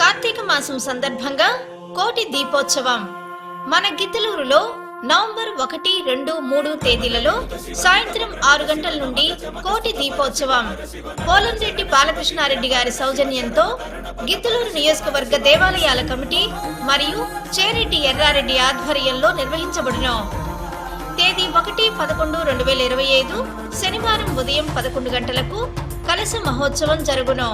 కార్తీక మాసం సందర్భంగా కోటి దీపోత్సవం మన గిద్దలూరులో నవంబర్ 1, 2, 3 తేదీలలో సాయంత్రం 6 గంటల నుండి కోటి దీపోత్సవం పోలంరెడ్డి బాలకృష్ణారెడ్డి గారి సౌజన్యంతో గిద్దలూరు నియోజకవర్గ దేవాలయాల కమిటీ మరియు చేరెడ్డి ఎర్రారెడ్డి ఆధ్వర్యంలో నిర్వహించబడును. తేదీ 1/11/2025 శనివారం ఉదయం 11 గంటలకు కలశ మహోత్సవం జరుగును.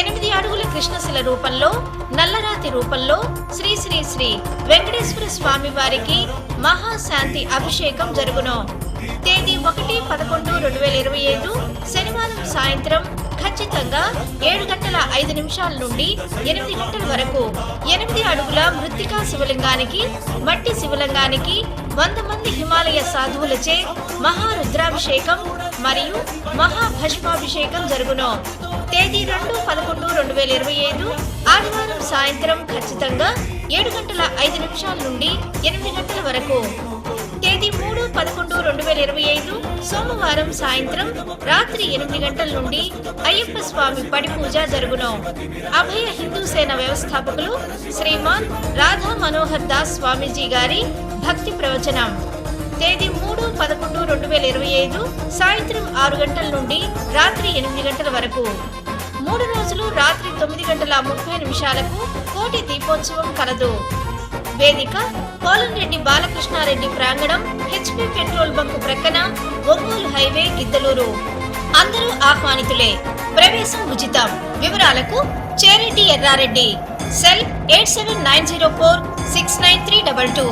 8 అడుగుల కృష్ణశిల రూపంలో నల్లరాతి రూపంలో శ్రీ శ్రీ శ్రీ వెంకటేశ్వర స్వామి వారికి మహాశాంతి అభిషేకం జరుగును. తేదీ 1/11/2025 శనివారం సాయంత్రం ఖచ్చితంగా 7:05 నుండి 8 గంటల వరకు 8 అడుగుల మృత్తికా శివలింగానికి మట్టి శివలింగానికి 100 మంది హిమాలయ సాధువులచే మహారుద్రాభిషేకం మరియు మహాభస్మాభిషేకం జరుగును. తేదీ 2/11/2025 ఆదివారం సాయంత్రం ఖచ్చితంగా 7:05 నుండి 8 గంటల వరకు. తేదీ 3/11/2025 సోమవారం సాయంత్రం రాత్రి 8 గంటల నుండి అయ్యప్ప స్వామి పడి పూజ జరుగును. అభయ హిందూ సేన వ్యవస్థాపకులు శ్రీమాన్ రాధా మనోహర్ దాస్ స్వామీజీ గారి భక్తి ప్రవచనం. తేదీ 3/11/2025 సాయంత్రం 6 గంటల నుండి రాత్రి 8 గంటల వరకు. 3 రోజులు రాత్రి 9:30 కోటి దీపోత్సవం కలదు. వేదిక పోలంరెడ్డి బాలకృష్ణారెడ్డి ప్రాంగణం, హెచ్పి పెట్రోల్ బంక్ ప్రక్కన, ఒంగోలు హైవే, గిద్దలూరు. అందరూ ఆహ్వానితులే. ప్రవేశం ఉచితం. వివరాలకు చేరెడ్డి ఎర్రారెడ్డి, సెల్ 8790469322.